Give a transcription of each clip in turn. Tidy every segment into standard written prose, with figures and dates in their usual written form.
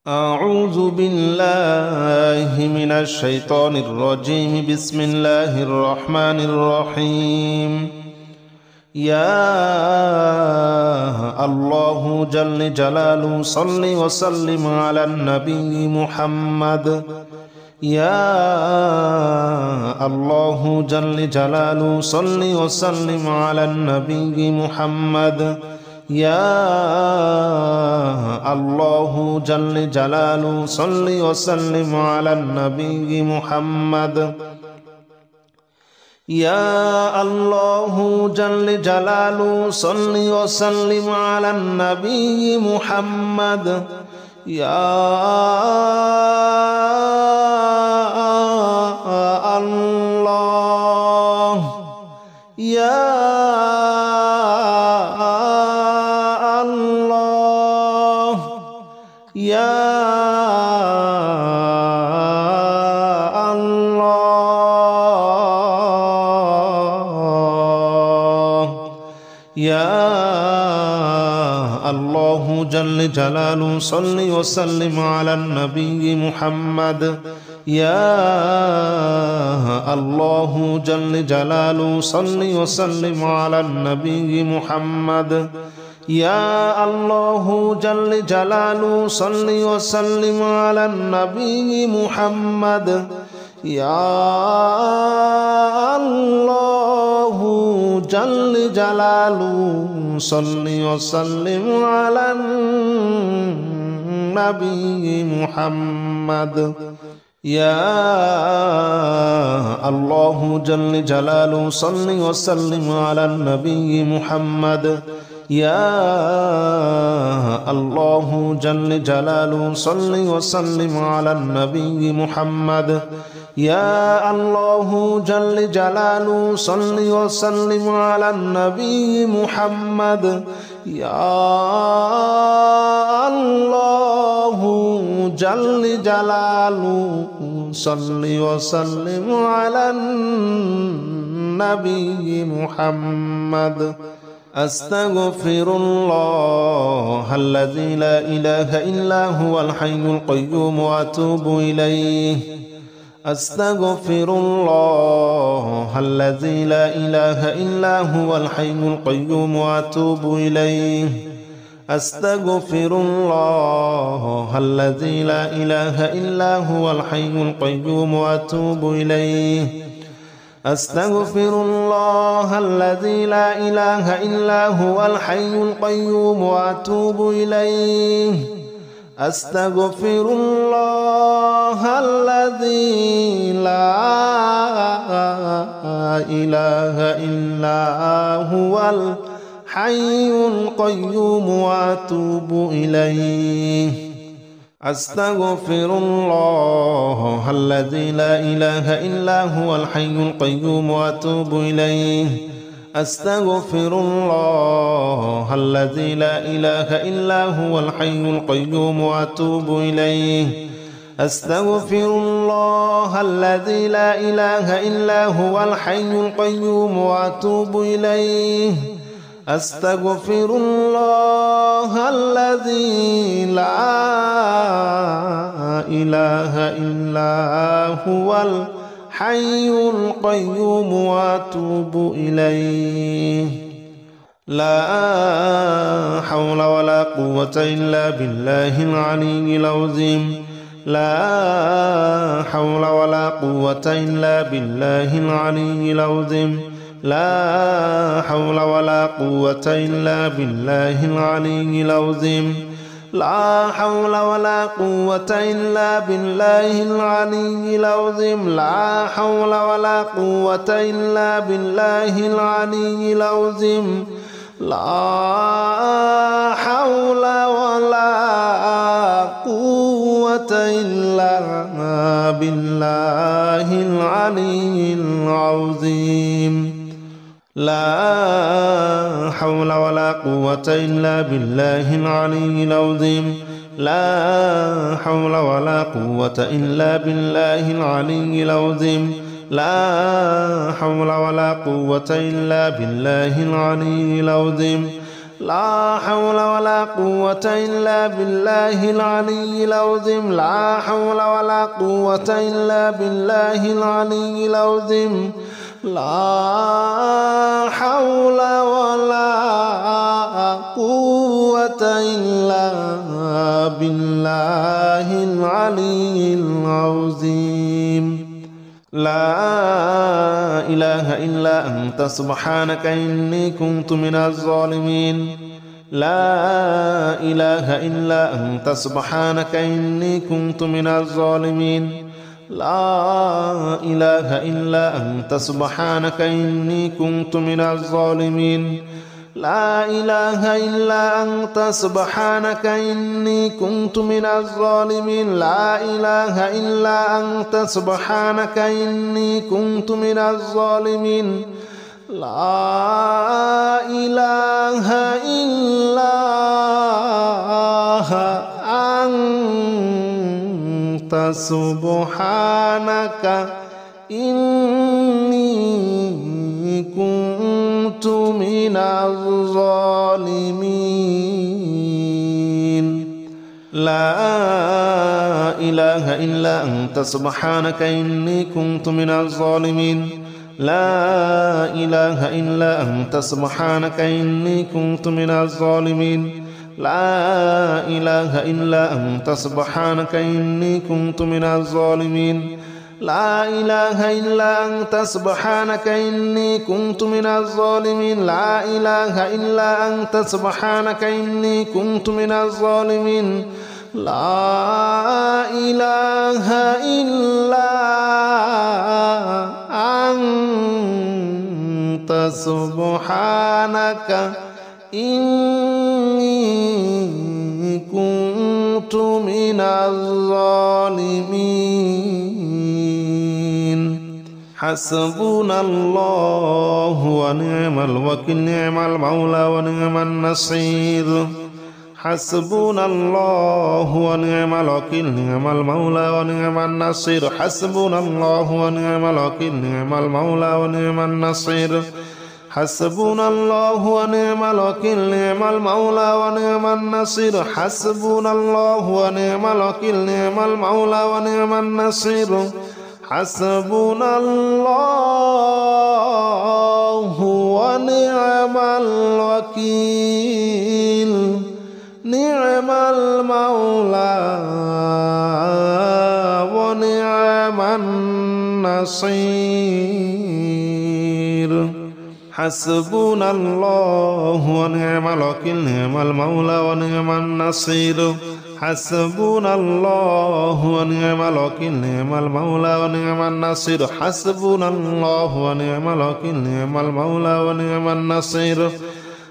أعوذ بالله من الشيطان الرجيم. بسم الله الرحمن الرحيم. يا الله جل جلاله صل وسلم على النبي محمد. يا الله جل جلاله صل وسلم على النبي محمد. يا الله جل جلاله صل وسلم على النبي محمد. يا الله جل جلاله صل وسلم على النبي محمد. يا الله يا يا الله يا الله جل جلاله صل وسلم على النبي محمد. يا الله جل جلاله صل وسلم على النبي محمد. يا الله جل جلاله صل وسلم على النبي محمد. يا الله جل جلاله صل وسلم على النبي محمد. يا الله جل جلاله صل وسلم على النبي محمد. يا الله جل جلاله صل وسلم على النبي محمد. يا الله جل جلاله صل وسلم على النبي محمد. يا الله جل جلاله صل وسلم على النبي محمد. أستغفر الله الذي لا إله إلا هو الحي القيوم وأتوب إليه. أستغفر الله الذي لا إله إلا هو الحي القيوم وأتوب إليه. أستغفر الله الذي لا إله إلا هو الحي القيوم وأتوب إليه. أستغفر الله الذي لا إله إلا هو الحي القيوم وأتوب إليه. أستغفر الله الذي لا إله إلا هو الحي القيوم وأتوب إليه. أستغفر الله الذي لا إله إلا هو الحي القيوم وأتوب إليه. أستغفر الله الذي لا إله إلا هو الحي القيوم وأتوب إليه. أستغفر الله الذي لا إله إلا هو الحي القيوم وأتوب إليه. أستغفر الله الذي لا إله إلا هو الحي القيوم وأتوب إليه. لا حول ولا قوة إلا بالله العلي العظيم. لا حول ولا قوة إلا بالله العلي العظيم. لا حول ولا قوة إلا بالله العلي العظيم. لا حول ولا قوة إلا بالله العلي العظيم. لا حول ولا قوة إلا بالله العلي العظيم. لا حول ولا قوة إلا بالله العلي العظيم. لا حول ولا قوة إلا بالله العلي العظيم. لا حول ولا قوة إلا بالله العلي العظيم. لا حول ولا قوة إلا بالله العلي العظيم. لا حول ولا قوة إلا بالله العلي العظيم لا حول ولا قوة إلا بالله العلي العظيم لا حول ولا قوة إلا بالله العلي العظيم لا إله إلا أنت سبحانك إني كنت من الظالمين لا إله إلا أنت سبحانك إني كنت من الظالمين لا إله إلا أنت سبحانك إني كنت من الظالمين لا إله إلا أنت سبحانك إني كنت من الظالمين لا إله إلا أنت سبحانك إني كنت من الظالمين لا إله إلا أنت سبحانك إني كنت من الظالمين لا إله إلا أنت سبحانك إني كنت من الظالمين لا إله إلا أنت سبحانك إني كنت من الظالمين لا إله إلا أنت سبحانك إني كنت من الظالمين لا إله إلا أنت سبحانك إني كنت من الظالمين لا إله إلا أنت سبحانك إني كنت من الظالمين لا إله إلا أنت سبحانك إني كنت من الظالمين حسبنا الله ونعم الوكيل نعم المولى ونعم النصير حسبنا الله ونعم الوكيل نعم المولى ونعم النصير حسبنا الله ونعم الوكيل نعم المولى ونعم النصير حسبنا الله ونعم الوكيل نعم المولى ونعم النصير حسبنا الله ونعم الوكيل نعم المولى ونعم النصير حسبنا الله ونعم الوكيل نعم المولى ونعم النصير حسبنا الله ونعم الوكيل نعم المولى ونعم النصير حسبنا الله ونعم الوكيل نعم المولى ونعم النصير حسبنا الله ونعم الوكيل نعم المولى ونعم النصير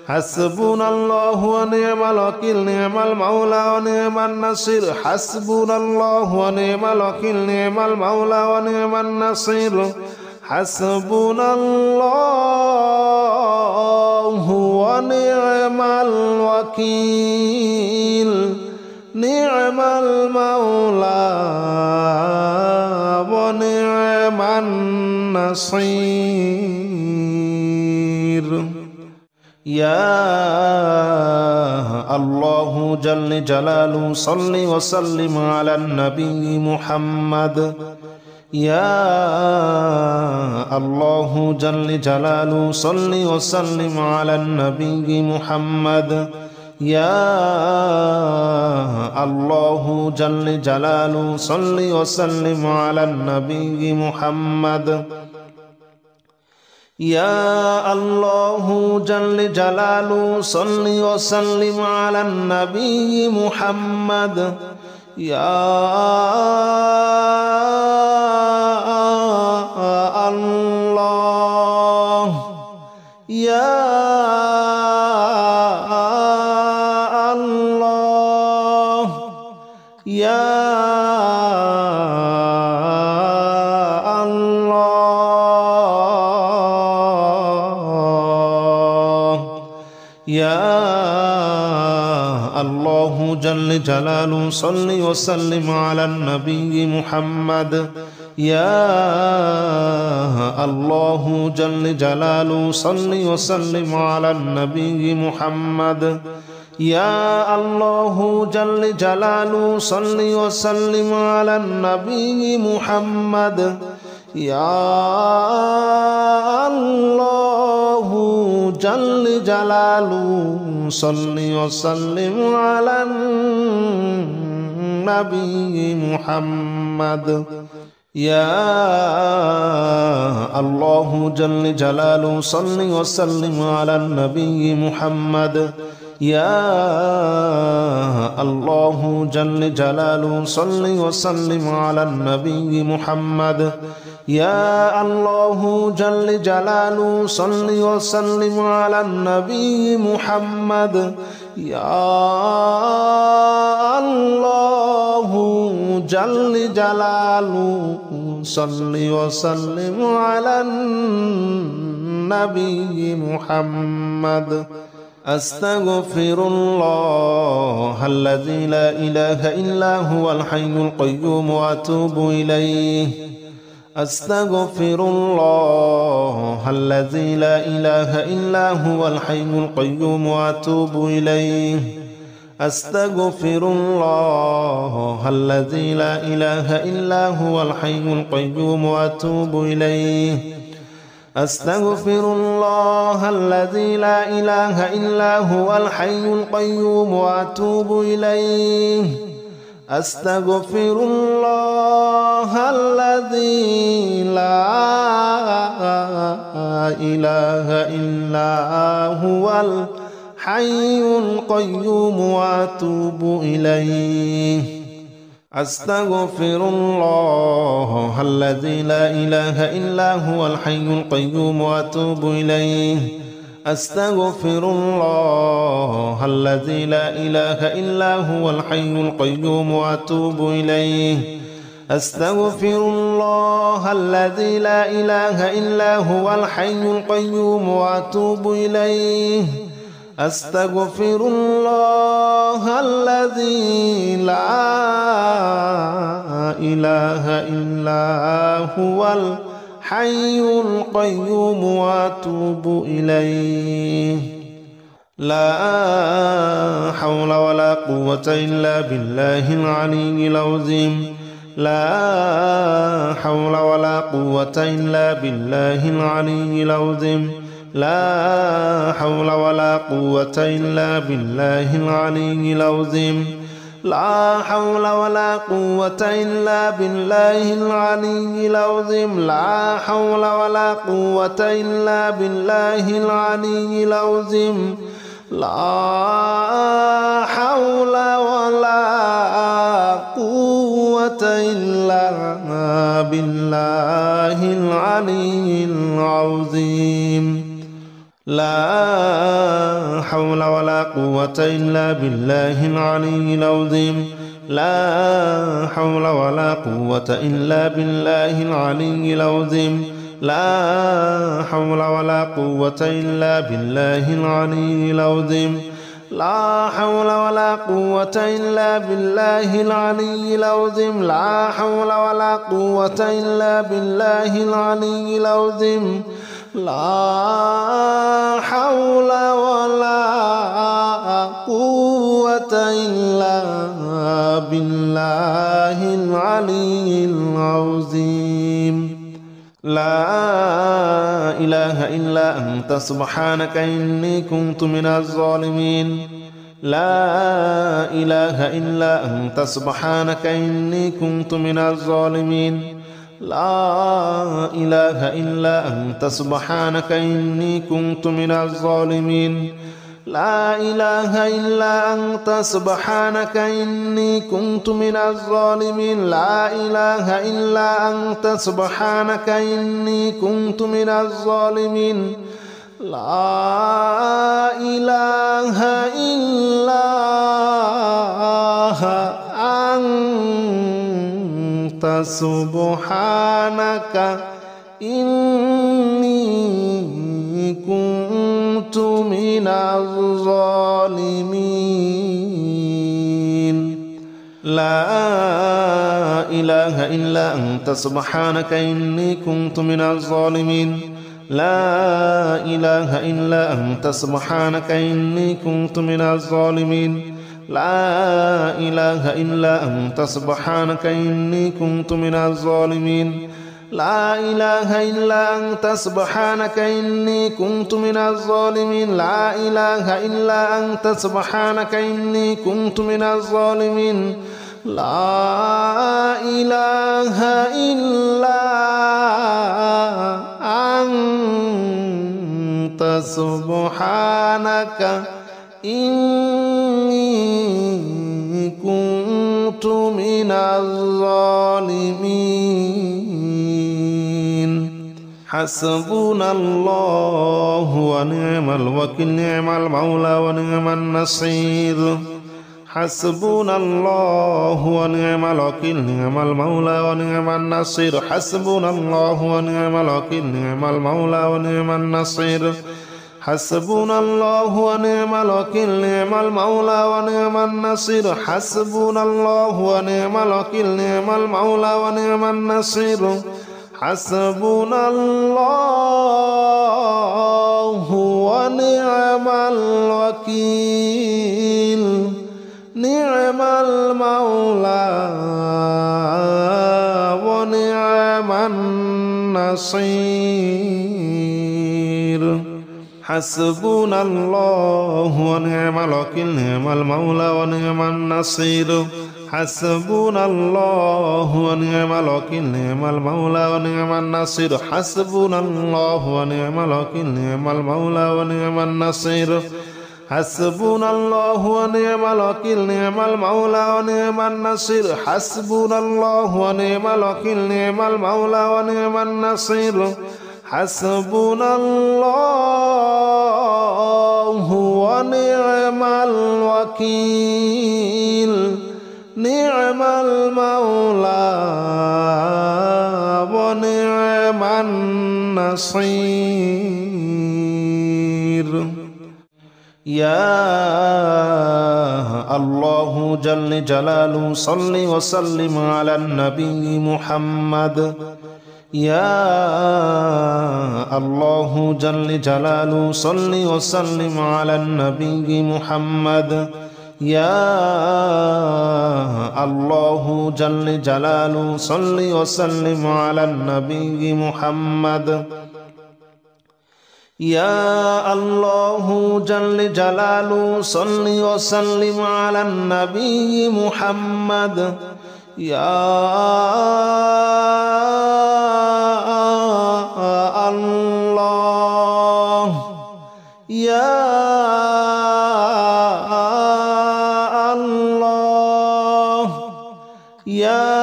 حسبنا الله ونعم الوكيل نعم المولى ونعم النصير حسبنا الله ونعم الوكيل نعم المولى ونعم النصير حسبنا الله ونعم الوكيل نعم المولى ونعم النصير يا الله جل جلاله صل وسلم على النبي محمد يا الله جل جلاله صل وسلم على النبي محمد يا الله جل جلاله صل وسلم على النبي محمد يا الله جل جلاله صل وسلم على النبي محمد يا الله يا الله يا يا الله جل جلاله صل وسلم على النبي محمد يا الله جل جلاله صل وسلم على النبي محمد يا الله جل جلاله صل وسلم على النبي محمد يا الله جل جلاله صل وسلم على النبي محمد يا الله جل جلاله صل وسلم على النبي محمد يا الله جل جلاله صل وسلم على النبي محمد يا الله جل جلاله صل وسلم على النبي محمد يا الله جل جلاله صل وسلم على النبي محمد أستغفر الله الذي لا إله إلا هو الحي القيوم وأتوب إليه أستغفر الله الذي لا إله إلا هو الحي القيوم وأتوب إليه أستغفر الله الذي لا إله إلا هو الحي القيوم وأتوب إليه أستغفر الله الذي لا إله إلا هو الحي القيوم وأتوب إليه أستغفر الله الذي لا إله إلا هو الحي القيوم وأتوب إليه أستغفر الله الذي لا إله إلا هو الحي القيوم وأتوب إليه أستغفر الله الذي لا إله إلا هو الحي القيوم وأتوب إليه أستغفر الله الذي لا إله إلا هو الحي القيوم وأتوب إليه أستغفر الله الذي لا إله إلا هو الحي القيوم وأتوب إليه لا حول ولا قوة إلا بالله العلي العظيم لا حول ولا قوة إلا بالله العلي العظيم لا حول ولا قوة إلا بالله العلي العظيم لا حول ولا قوة إلا بالله العلي العظيم لا حول ولا قوة إلا بالله العلي العظيم لا حول ولا قوة إلا بالله العلي العظيم لا حول ولا قوة إلا بالله العلي العظيم لا حول ولا قوة إلا بالله العلي العظيم لا حول ولا قوة إلا بالله العلي العظيم لا حول ولا قوة إلا بالله العلي العظيم لا حول ولا قوة إلا بالله العلي العظيم لا حول ولا قوة إلا بالله العلي العظيم لا إله إلا أنت سبحانك إني كنت من الظالمين لا إله إلا أنت سبحانك إني كنت من الظالمين لا إله إلا أنت سبحانك إني كنت من الظالمين لا إله إلا أنت سبحانك إني كنت من الظالمين لا إله إلا أنت سبحانك إني كنت من الظالمين لا إله إلا أنت سبحانك إني كنت من الظالمين لا إله إلا أنت سبحانك إني كنت من الظالمين لا إله إلا أنت سبحانك إني كنت من الظالمين لا إله إلا أنت سبحانك إني كنت من الظالمين لا إله إلا أنت سبحانك إني كنت من الظالمين لا إله إلا أنت سبحانك إني كنت من الظالمين لا إله إلا أنت سبحانك إني كنت من الظالمين حسبنا الله ونعم الوكيل نعم المولى ونعم النصير حسبنا الله ونعم الوكيل نعم المولى ونعم النصير حسبنا الله ونعم الوكيل نعم المولى ونعم النصير حسبنا الله ونعم الوكيل نعم المولى ونعم النصير حسبنا الله ونعم الوكيل نعم المولى ونعم النصير حسبنا الله ونعم الوكيل نعم المولى ونعم النصير حسبنا الله ونعم الوكيل نعم المولى ونعم النصير حسبنا الله ونعم الوكيل نعم المولى ونعم النصير حسبنا الله ونعم الوكيل نعم المولى ونعم النصير حسبنا الله ونعم الوكيل نعم المولى ونعم النصير حسبنا الله ونعم الوكيل نعم المولى ونعم النصير حسبنا الله ونعم الوكيل نعم المولى ونعم النصير يا الله جل جلاله صل وسلم على النبي محمد يا الله جل جلاله صل وسلم على النبي محمد يا الله جل جلاله صل وسلم على النبي محمد يا الله جل جلاله صل وسلم على النبي محمد يا الله يا الله يا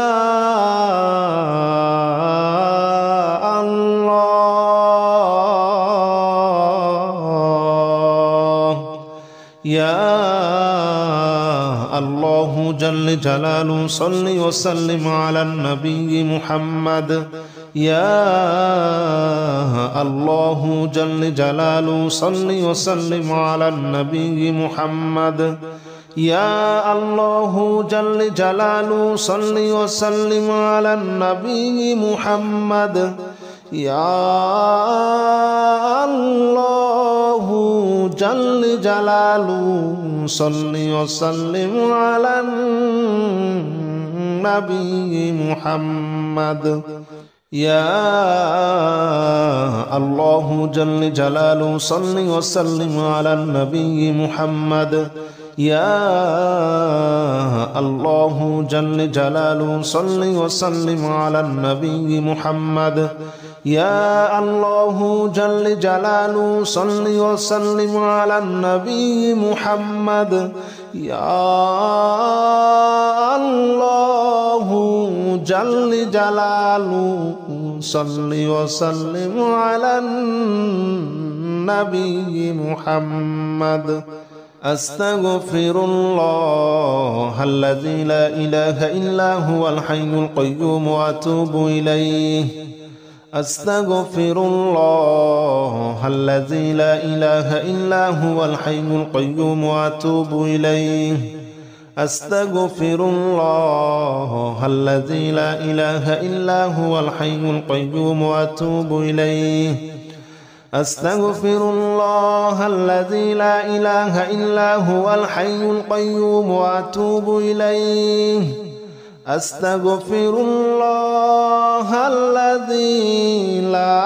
يا الله جل جلاله صل وسلم على النبي محمد يا الله جل جلاله صل وسلم على النبي محمد يا الله جل جلاله صل وسلم على النبي محمد يا الله جل جلاله صل وسلم على النبي محمد يا الله جل جلاله صل وسلم على النبي محمد يا الله جل جلاله صل وسلم على النبي محمد يا الله جل جلاله صل وسلم على النبي محمد يا الله جل جلاله صل وسلم على النبي محمد أستغفر الله الذي لا إله إلا هو الحي القيوم وأتوب إليه أستغفر الله الذي لا إله إلا هو الحي القيوم وأتوب إليه أستغفر الله الذي لا إله إلا هو الحي القيوم وأتوب إليه أستغفر الله الذي لا إله إلا هو الحي القيوم وأتوب إليه أستغفر الله الذي لا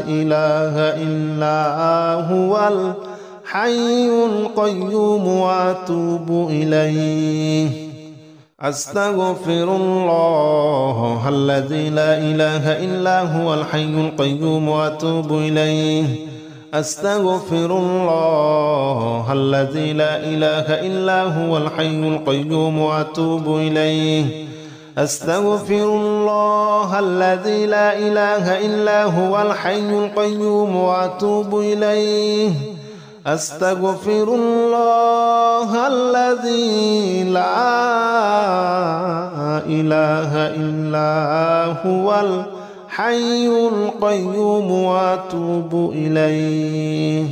إله إلا هو الحي القيوم وأتوب إليه أستغفر الله الذي لا إله إلا هو الحي القيوم وأتوب إليه أستغفر الله الذي لا إله إلا هو الحي القيوم وأتوب إليه أستغفر الله الذي لا إله إلا هو الحي القيوم وأتوب إليه أستغفر الله الذي لا إله إلا هو الحي القيوم وأتوب إليه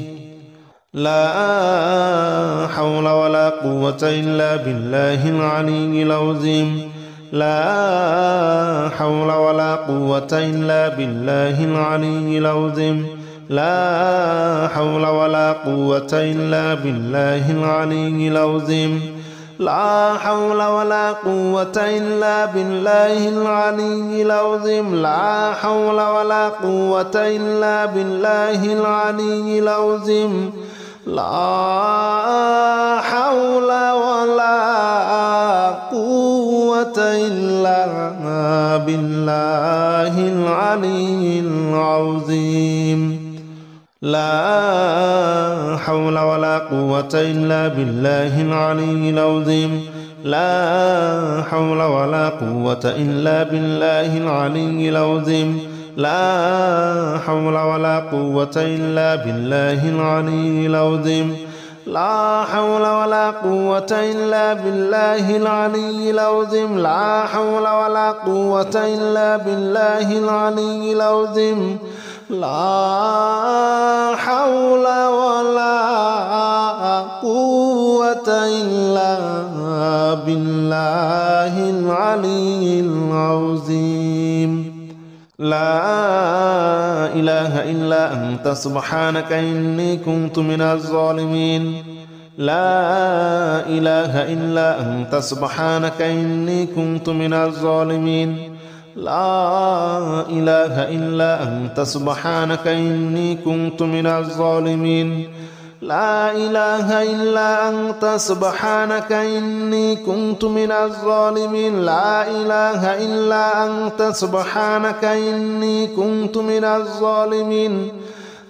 لا حول ولا قوة إلا بالله العلي العظيم لا حول ولا قوة إلا بالله العلي العظيم لا حول ولا قوة إلا بالله العلي العظيم لا حول ولا قوة إلا بالله العلي العظيم لا حول ولا قوة إلا بالله العلي العظيم لا حول ولا قوة إلا بالله العلي العظيم لا حول ولا قوة إلا بالله العلي العظيم لا حول ولا قوة إلا بالله العلي العظيم لا حول ولا قوة إلا بالله العلي العظيم لا حول ولا قوة إلا بالله العلي العظيم لا حول ولا قوة إلا بالله العلي العظيم لا حول ولا قوة إلا بالله العلي العظيم لا إله إلا أنت سبحانك إني كنت من الظالمين لا إله إلا أنت سبحانك إني كنت من الظالمين لا إله إلا أنت سبحانك إني كنت من الظالمين لا إله إلا أنت سبحانك إني كنت من الظالمين لا إله إلا أنت سبحانك إني كنت من الظالمين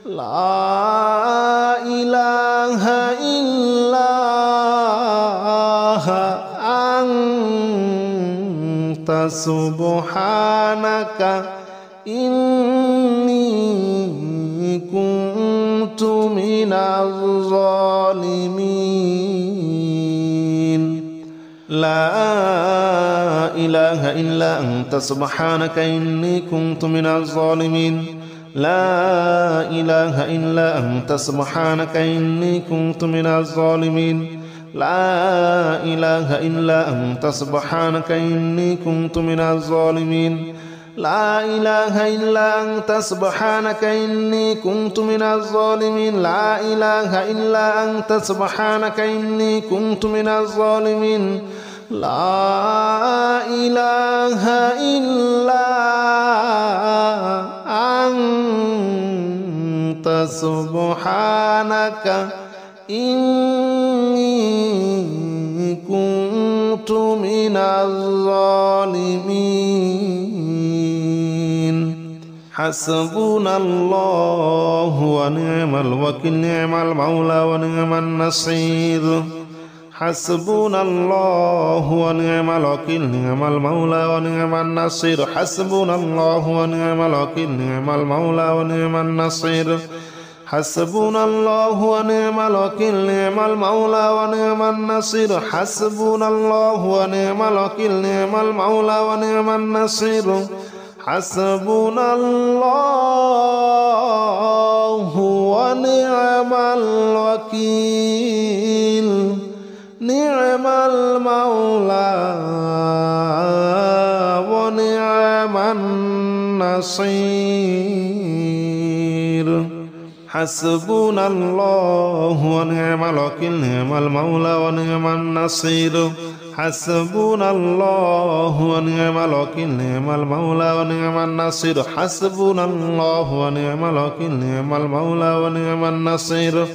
لا إله إلا أنت سبحانك إني كنت من الظالمين لا إله إلا أنت سبحانك إني كنت من الظالمين لا إله إلا أنت سبحانك إني كنت من الظالمين لا إله إلا أنت سبحانك إني كنت من الظالمين لا إله إلا أنت سبحانك إني كنت من الظالمين لا إله إلا أنت سبحانك إني كنت من الظالمين لا إله إلا أنت سبحانك إني كنت من الظالمين حسبنا الله ونعم الوكيل نعم المولى ونعم النصير حسبنا الله ونعم الوكيل نعم المولى ونعم النصير حسبنا الله ونعم الوكيل نعم المولى ونعم النصير حسبنا الله ونعم الوكيل نعم المولى ونعم النصير حسبنا الله ونعم الوكيل نعم المولى ونعم النصير حسبنا الله ونعم الوكيل نعم المولى ونعم النصير حسبنا الله ونعم الوكيل نعم المولى ونعم النصير حسبنا الله ونعم الوكيل نعم المولى ونعم النصير حسبنا الله ونعم الوكيل نعم المولى ونعم النصير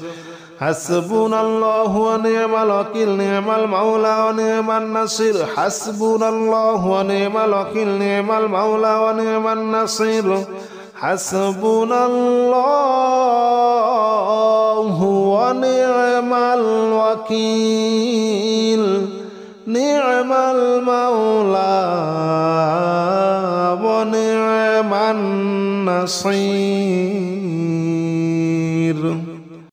حسبنا الله ونعم الوكيل نعم المولى ونعم النصير حسبنا الله ونعم الوكيل نعم المولى ونعم النصير حسبنا الله ونعم الوكيل نعم المولى ونعم النصير